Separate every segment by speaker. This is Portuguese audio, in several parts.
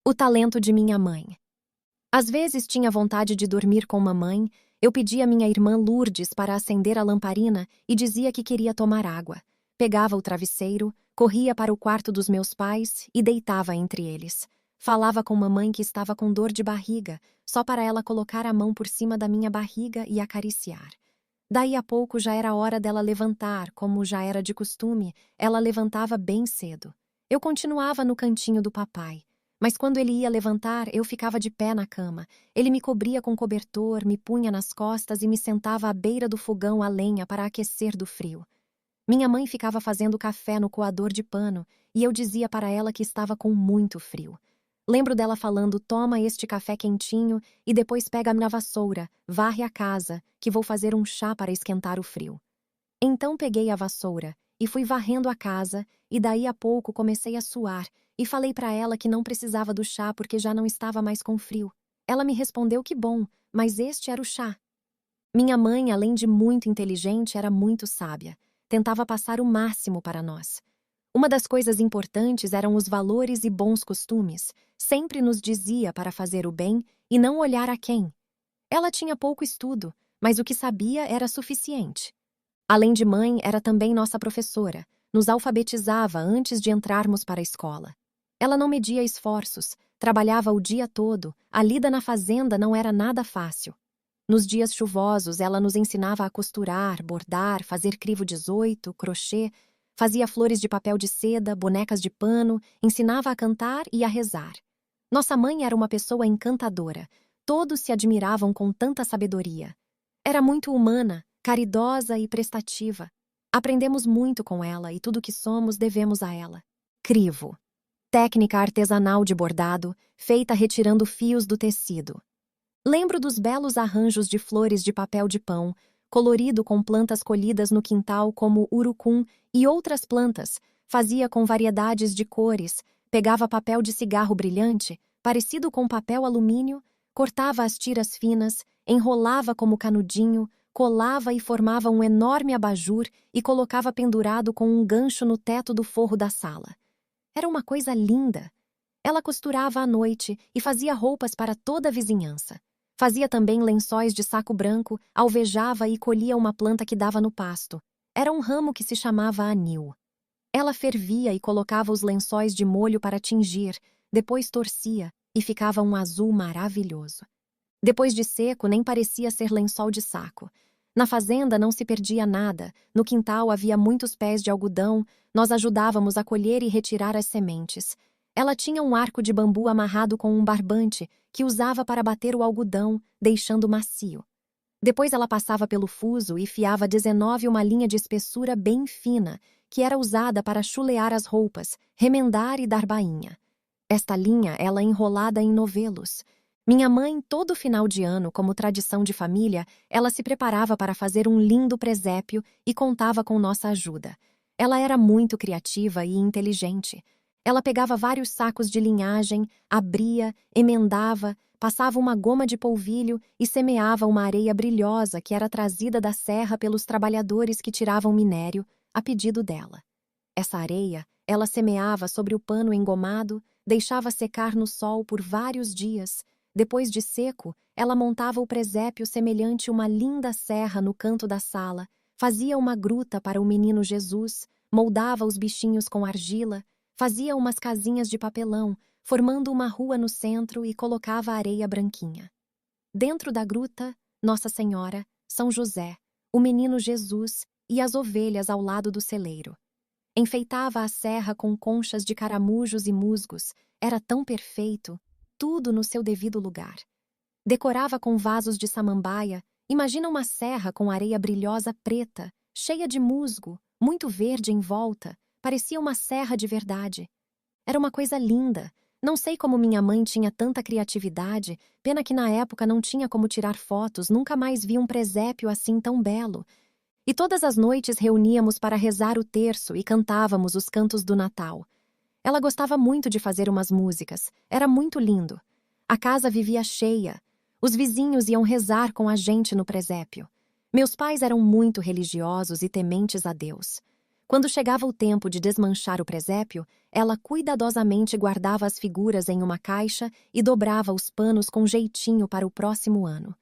Speaker 1: O talento de minha mãe. Às vezes tinha vontade de dormir com mamãe, eu pedia a minha irmã Lourdes para acender a lamparina e dizia que queria tomar água. Pegava o travesseiro, corria para o quarto dos meus pais e deitava entre eles. Falava com mamãe que estava com dor de barriga, só para ela colocar a mão por cima da minha barriga e acariciar. Daí a pouco já era hora dela levantar, como já era de costume, ela levantava bem cedo. Eu continuava no cantinho do papai. Mas quando ele ia levantar, eu ficava de pé na cama. Ele me cobria com cobertor, me punha nas costas e me sentava à beira do fogão a lenha para aquecer do frio. Minha mãe ficava fazendo café no coador de pano e eu dizia para ela que estava com muito frio. Lembro dela falando: toma este café quentinho e depois pega na vassoura, varre a casa, que vou fazer um chá para esquentar o frio. Então peguei a vassoura e fui varrendo a casa e daí a pouco comecei a suar e falei para ela que não precisava do chá porque já não estava mais com frio. Ela me respondeu que bom, mas este era o chá. Minha mãe, além de muito inteligente, era muito sábia. Tentava passar o máximo para nós. Uma das coisas importantes eram os valores e bons costumes. Sempre nos dizia para fazer o bem e não olhar a quem. Ela tinha pouco estudo, mas o que sabia era suficiente. Além de mãe, era também nossa professora. Nos alfabetizava antes de entrarmos para a escola. Ela não media esforços, trabalhava o dia todo, a lida na fazenda não era nada fácil. Nos dias chuvosos, ela nos ensinava a costurar, bordar, fazer crivo 18, crochê, fazia flores de papel de seda, bonecas de pano, ensinava a cantar e a rezar. Nossa mãe era uma pessoa encantadora. Todos se admiravam com tanta sabedoria. Era muito humana, caridosa e prestativa. Aprendemos muito com ela e tudo que somos devemos a ela. Crivo. Técnica artesanal de bordado, feita retirando fios do tecido. Lembro dos belos arranjos de flores de papel de pão, colorido com plantas colhidas no quintal como urucum e outras plantas, fazia com variedades de cores, pegava papel de cigarro brilhante, parecido com papel alumínio, cortava as tiras finas, enrolava como canudinho, colava e formava um enorme abajur e colocava pendurado com um gancho no teto do forro da sala. Era uma coisa linda. Ela costurava à noite e fazia roupas para toda a vizinhança. Fazia também lençóis de saco branco, alvejava e colhia uma planta que dava no pasto. Era um ramo que se chamava anil. Ela fervia e colocava os lençóis de molho para tingir, depois torcia e ficava um azul maravilhoso. Depois de seco, nem parecia ser lençol de saco. Na fazenda não se perdia nada, no quintal havia muitos pés de algodão, nós ajudávamos a colher e retirar as sementes. Ela tinha um arco de bambu amarrado com um barbante que usava para bater o algodão, deixando macio. Depois ela passava pelo fuso e fiava 19 uma linha de espessura bem fina, que era usada para chulear as roupas, remendar e dar bainha. Esta linha ela enrolada em novelos. Minha mãe, todo final de ano, como tradição de família, ela se preparava para fazer um lindo presépio e contava com nossa ajuda. Ela era muito criativa e inteligente. Ela pegava vários sacos de linhagem, abria, emendava, passava uma goma de polvilho e semeava uma areia brilhosa que era trazida da serra pelos trabalhadores que tiravam minério, a pedido dela. Essa areia, ela semeava sobre o pano engomado, deixava secar no sol por vários dias. Depois de seco, ela montava o presépio semelhante uma linda serra no canto da sala, fazia uma gruta para o menino Jesus, moldava os bichinhos com argila, fazia umas casinhas de papelão, formando uma rua no centro e colocava a areia branquinha. Dentro da gruta, Nossa Senhora, São José, o menino Jesus e as ovelhas ao lado do celeiro. Enfeitava a serra com conchas de caramujos e musgos, era tão perfeito, tudo no seu devido lugar. Decorava com vasos de samambaia, imagina uma serra com areia brilhosa preta, cheia de musgo, muito verde em volta, parecia uma serra de verdade. Era uma coisa linda. Não sei como minha mãe tinha tanta criatividade, pena que na época não tinha como tirar fotos, nunca mais vi um presépio assim tão belo. E todas as noites reuníamos para rezar o terço e cantávamos os cantos do Natal. Ela gostava muito de fazer umas músicas, era muito lindo. A casa vivia cheia. Os vizinhos iam rezar com a gente no presépio. Meus pais eram muito religiosos e tementes a Deus. Quando chegava o tempo de desmanchar o presépio, ela cuidadosamente guardava as figuras em uma caixa e dobrava os panos com jeitinho para o próximo ano.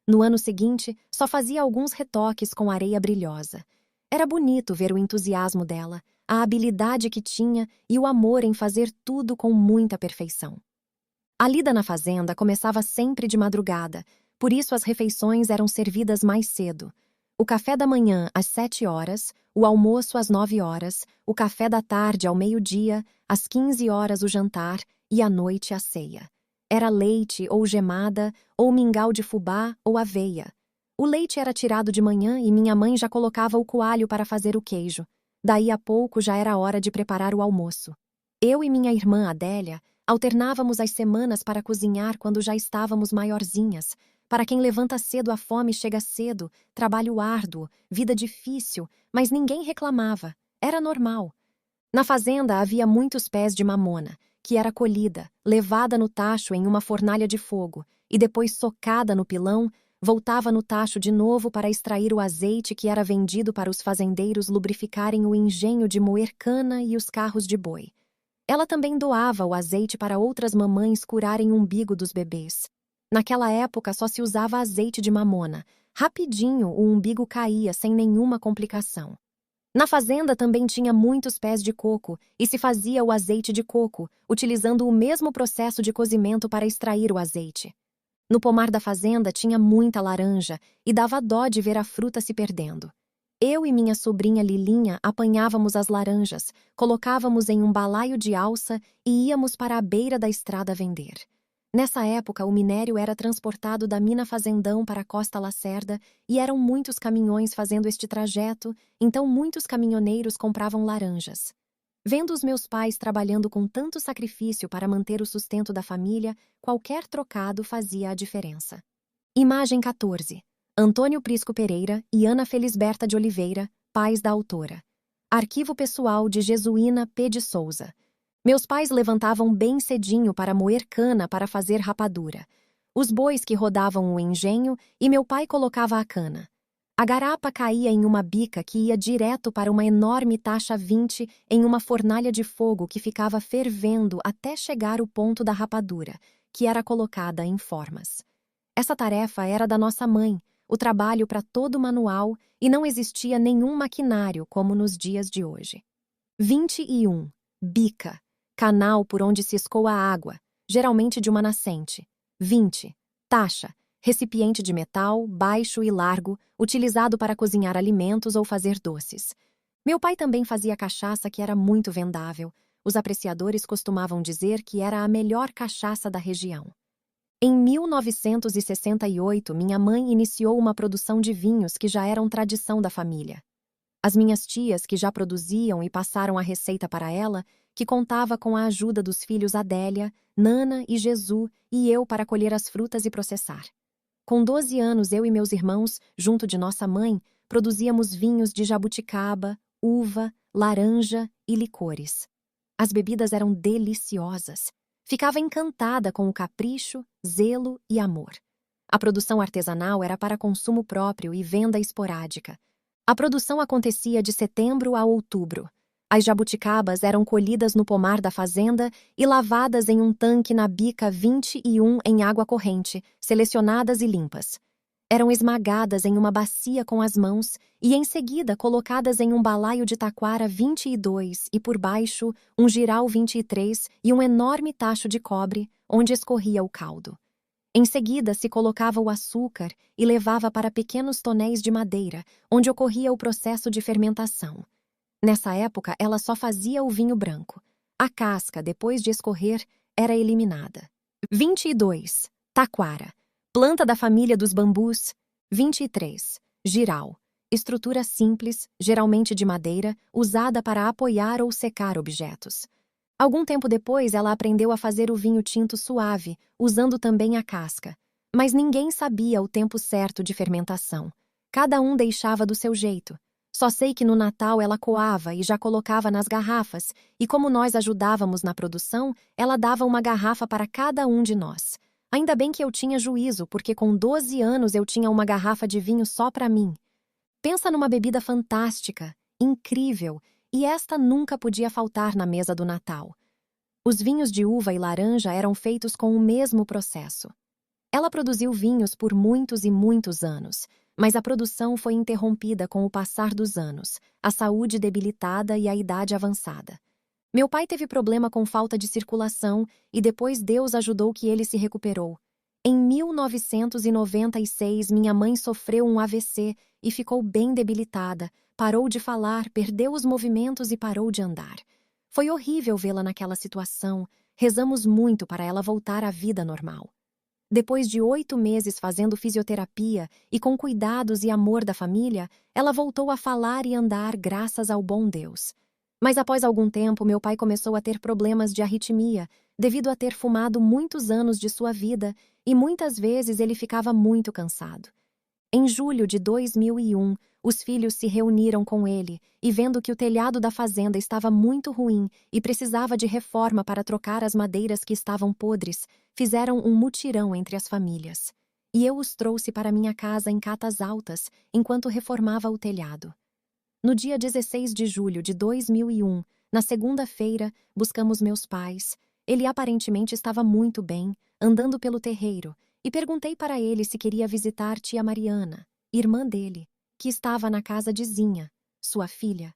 Speaker 1: No ano seguinte, só fazia alguns retoques com areia brilhosa. Era bonito ver o entusiasmo dela, a habilidade que tinha e o amor em fazer tudo com muita perfeição. A lida na fazenda começava sempre de madrugada, por isso as refeições eram servidas mais cedo. O café da manhã às 7 horas, o almoço às 9 horas, o café da tarde ao meio-dia, às 15 horas o jantar e à noite a ceia. Era leite ou gemada, ou mingau de fubá ou aveia. O leite era tirado de manhã e minha mãe já colocava o coalho para fazer o queijo. Daí a pouco já era hora de preparar o almoço. Eu e minha irmã Adélia alternávamos as semanas para cozinhar quando já estávamos maiorzinhas. Para quem levanta cedo, a fome chega cedo, trabalho árduo, vida difícil, mas ninguém reclamava. Era normal. Na fazenda havia muitos pés de mamona, que era colhida, levada no tacho em uma fornalha de fogo e depois socada no pilão, voltava no tacho de novo para extrair o azeite que era vendido para os fazendeiros lubrificarem o engenho de moer cana e os carros de boi. Ela também doava o azeite para outras mamães curarem o umbigo dos bebês. Naquela época só se usava azeite de mamona. Rapidinho o umbigo caía sem nenhuma complicação. Na fazenda também tinha muitos pés de coco e se fazia o azeite de coco, utilizando o mesmo processo de cozimento para extrair o azeite. No pomar da fazenda tinha muita laranja e dava dó de ver a fruta se perdendo. Eu e minha sobrinha Lilinha apanhávamos as laranjas, colocávamos em um balaio de alça e íamos para a beira da estrada vender. Nessa época, o minério era transportado da mina Fazendão para a Costa Lacerda e eram muitos caminhões fazendo este trajeto, então muitos caminhoneiros compravam laranjas. Vendo os meus pais trabalhando com tanto sacrifício para manter o sustento da família, qualquer trocado fazia a diferença. Imagem 14. Antônio Prisco Pereira e Ana Felisberta de Oliveira, pais da autora. Arquivo pessoal de Jesuína P. de Souza. Meus pais levantavam bem cedinho para moer cana para fazer rapadura. Os bois que rodavam o engenho e meu pai colocava a cana. A garapa caía em uma bica que ia direto para uma enorme taxa 20 em uma fornalha de fogo que ficava fervendo até chegar o ponto da rapadura, que era colocada em formas. Essa tarefa era da nossa mãe, o trabalho para todo manual, e não existia nenhum maquinário como nos dias de hoje. 21. Bica. Canal por onde se escoa a água, geralmente de uma nascente. 20. Taxa. Recipiente de metal, baixo e largo, utilizado para cozinhar alimentos ou fazer doces. Meu pai também fazia cachaça que era muito vendável. Os apreciadores costumavam dizer que era a melhor cachaça da região. Em 1968, minha mãe iniciou uma produção de vinhos que já eram tradição da família. As minhas tias, que já produziam e passaram a receita para ela, que contava com a ajuda dos filhos Adélia, Nana e Jesus e eu para colher as frutas e processar. Com 12 anos, eu e meus irmãos, junto de nossa mãe, produzíamos vinhos de jabuticaba, uva, laranja e licores. As bebidas eram deliciosas. Ficava encantada com o capricho, zelo e amor. A produção artesanal era para consumo próprio e venda esporádica. A produção acontecia de setembro a outubro. As jabuticabas eram colhidas no pomar da fazenda e lavadas em um tanque na bica 21 em água corrente, selecionadas e limpas. Eram esmagadas em uma bacia com as mãos e, em seguida, colocadas em um balaio de taquara 22 e, por baixo, um giral 23 e um enorme tacho de cobre, onde escorria o caldo. Em seguida, se colocava o açúcar e levava para pequenos tonéis de madeira, onde ocorria o processo de fermentação. Nessa época, ela só fazia o vinho branco. A casca, depois de escorrer, era eliminada. 22. Taquara. Planta da família dos bambus. 23. Giral. Estrutura simples, geralmente de madeira, usada para apoiar ou secar objetos. Algum tempo depois, ela aprendeu a fazer o vinho tinto suave, usando também a casca. Mas ninguém sabia o tempo certo de fermentação. Cada um deixava do seu jeito. Só sei que no Natal ela coava e já colocava nas garrafas, e como nós ajudávamos na produção, ela dava uma garrafa para cada um de nós. Ainda bem que eu tinha juízo, porque com 12 anos eu tinha uma garrafa de vinho só para mim. Pensa numa bebida fantástica, incrível, e esta nunca podia faltar na mesa do Natal. Os vinhos de uva e laranja eram feitos com o mesmo processo. Ela produziu vinhos por muitos e muitos anos, mas a produção foi interrompida com o passar dos anos, a saúde debilitada e a idade avançada. Meu pai teve problema com falta de circulação e depois Deus ajudou que ele se recuperou. Em 1996, minha mãe sofreu um AVC e ficou bem debilitada, parou de falar, perdeu os movimentos e parou de andar. Foi horrível vê-la naquela situação, rezamos muito para ela voltar à vida normal. Depois de 8 meses fazendo fisioterapia e com cuidados e amor da família, ela voltou a falar e andar graças ao bom Deus. Mas após algum tempo, meu pai começou a ter problemas de arritmia, devido a ter fumado muitos anos de sua vida e muitas vezes ele ficava muito cansado. Em julho de 2001, os filhos se reuniram com ele e, vendo que o telhado da fazenda estava muito ruim e precisava de reforma para trocar as madeiras que estavam podres, fizeram um mutirão entre as famílias. E eu os trouxe para minha casa em Catas Altas, enquanto reformava o telhado. No dia 16 de julho de 2001, na segunda-feira, buscamos meus pais. Ele aparentemente estava muito bem, andando pelo terreiro, e perguntei para ele se queria visitar tia Mariana, irmã dele, que estava na casa de Zinha, sua filha.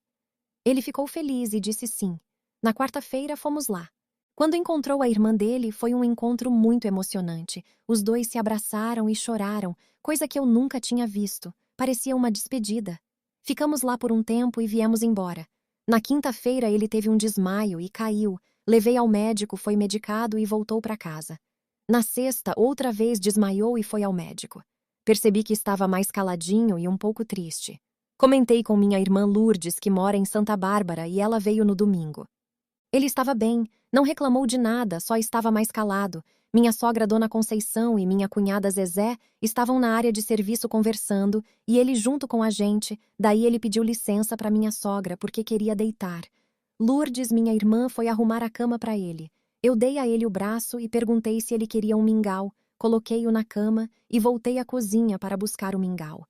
Speaker 1: Ele ficou feliz e disse sim. Na quarta-feira fomos lá. Quando encontrou a irmã dele, foi um encontro muito emocionante. Os dois se abraçaram e choraram, coisa que eu nunca tinha visto. Parecia uma despedida. Ficamos lá por um tempo e viemos embora. Na quinta-feira ele teve um desmaio e caiu. Levei ao médico, foi medicado e voltou para casa. Na sexta, outra vez desmaiou e foi ao médico. Percebi que estava mais caladinho e um pouco triste. Comentei com minha irmã Lourdes, que mora em Santa Bárbara, e ela veio no domingo. Ele estava bem, não reclamou de nada, só estava mais calado. Minha sogra Dona Conceição e minha cunhada Zezé estavam na área de serviço conversando, e ele junto com a gente, daí ele pediu licença para minha sogra, porque queria deitar. Lourdes, minha irmã, foi arrumar a cama para ele. Eu dei a ele o braço e perguntei se ele queria um mingau, coloquei-o na cama e voltei à cozinha para buscar o mingau.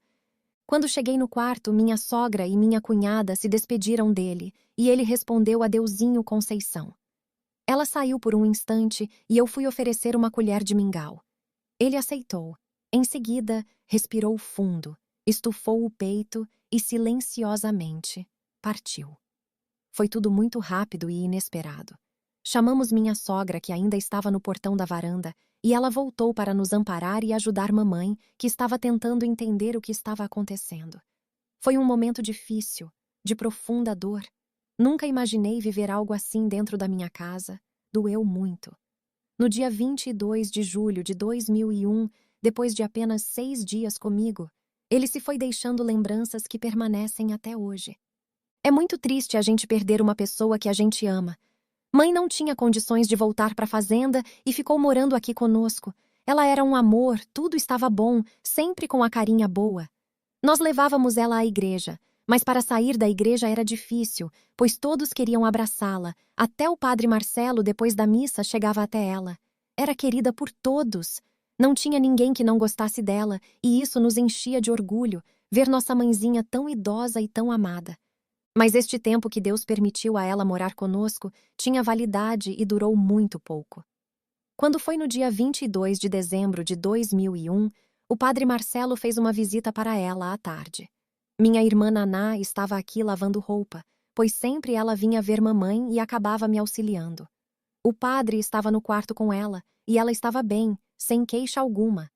Speaker 1: Quando cheguei no quarto, minha sogra e minha cunhada se despediram dele e ele respondeu adeuzinho Conceição. Ela saiu por um instante e eu fui oferecer uma colher de mingau. Ele aceitou. Em seguida, respirou fundo, estufou o peito e silenciosamente partiu. Foi tudo muito rápido e inesperado. Chamamos minha sogra, que ainda estava no portão da varanda, e ela voltou para nos amparar e ajudar mamãe, que estava tentando entender o que estava acontecendo. Foi um momento difícil, de profunda dor. Nunca imaginei viver algo assim dentro da minha casa. Doeu muito. No dia 22 de julho de 2001, depois de apenas 6 dias comigo, ele se foi deixando lembranças que permanecem até hoje. É muito triste a gente perder uma pessoa que a gente ama. Mãe não tinha condições de voltar para a fazenda e ficou morando aqui conosco. Ela era um amor, tudo estava bom, sempre com a carinha boa. Nós levávamos ela à igreja, mas para sair da igreja era difícil, pois todos queriam abraçá-la. Até o padre Marcelo, depois da missa, chegava até ela. Era querida por todos. Não tinha ninguém que não gostasse dela, e isso nos enchia de orgulho, ver nossa mãezinha tão idosa e tão amada. Mas este tempo que Deus permitiu a ela morar conosco tinha validade e durou muito pouco. Quando foi no dia 22 de dezembro de 2001, o padre Marcelo fez uma visita para ela à tarde. Minha irmã Naná estava aqui lavando roupa, pois sempre ela vinha ver mamãe e acabava me auxiliando. O padre estava no quarto com ela e ela estava bem, sem queixa alguma.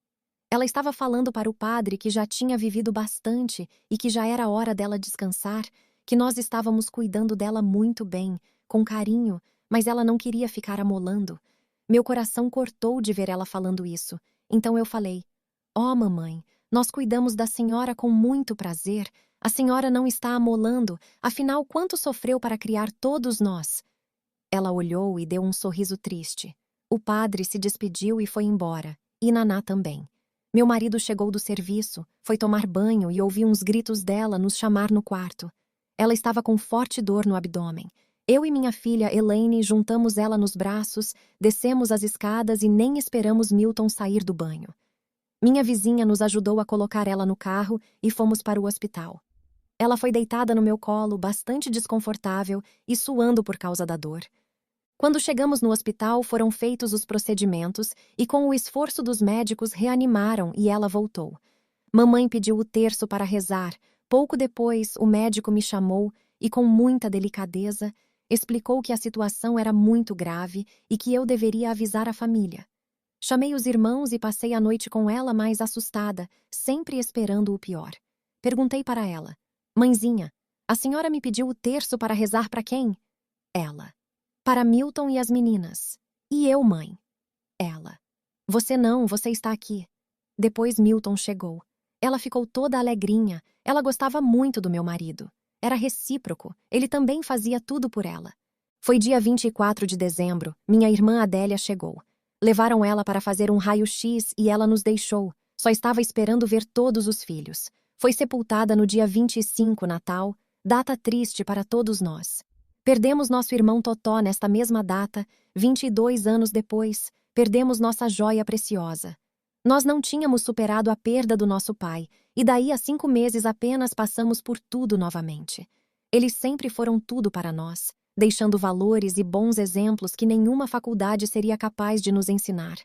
Speaker 1: Ela estava falando para o padre que já tinha vivido bastante e que já era hora dela descansar, que nós estávamos cuidando dela muito bem, com carinho, mas ela não queria ficar amolando. Meu coração cortou de ver ela falando isso, então eu falei: "Ó, mamãe, nós cuidamos da senhora com muito prazer, a senhora não está amolando, afinal quanto sofreu para criar todos nós?" Ela olhou e deu um sorriso triste. O padre se despediu e foi embora, e Naná também. Meu marido chegou do serviço, foi tomar banho e ouvi uns gritos dela nos chamar no quarto. Ela estava com forte dor no abdômen. Eu e minha filha Elaine juntamos ela nos braços, descemos as escadas e nem esperamos Milton sair do banho. Minha vizinha nos ajudou a colocar ela no carro e fomos para o hospital. Ela foi deitada no meu colo, bastante desconfortável e suando por causa da dor. Quando chegamos no hospital, foram feitos os procedimentos e, com o esforço dos médicos, reanimaram e ela voltou. Mamãe pediu o terço para rezar. Pouco depois, o médico me chamou e, com muita delicadeza, explicou que a situação era muito grave e que eu deveria avisar a família. Chamei os irmãos e passei a noite com ela mais assustada, sempre esperando o pior. Perguntei para ela: Mãezinha, a senhora me pediu o terço para rezar para quem? Ela: Para Milton e as meninas. E eu, mãe? Ela: Você não, você está aqui. Depois Milton chegou. Ela ficou toda alegrinha. Ela gostava muito do meu marido. Era recíproco. Ele também fazia tudo por ela. Foi dia 24 de dezembro. Minha irmã Adélia chegou. Levaram ela para fazer um raio-x e ela nos deixou. Só estava esperando ver todos os filhos. Foi sepultada no dia 25, Natal, data triste para todos nós. Perdemos nosso irmão Totó nesta mesma data, 22 anos depois. Perdemos nossa joia preciosa. Nós não tínhamos superado a perda do nosso pai, e daí a 5 meses apenas passamos por tudo novamente. Eles sempre foram tudo para nós, deixando valores e bons exemplos que nenhuma faculdade seria capaz de nos ensinar.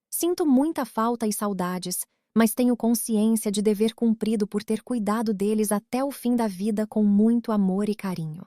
Speaker 1: Sinto muita falta e saudades, mas tenho consciência de dever cumprido por ter cuidado deles até o fim da vida com muito amor e carinho.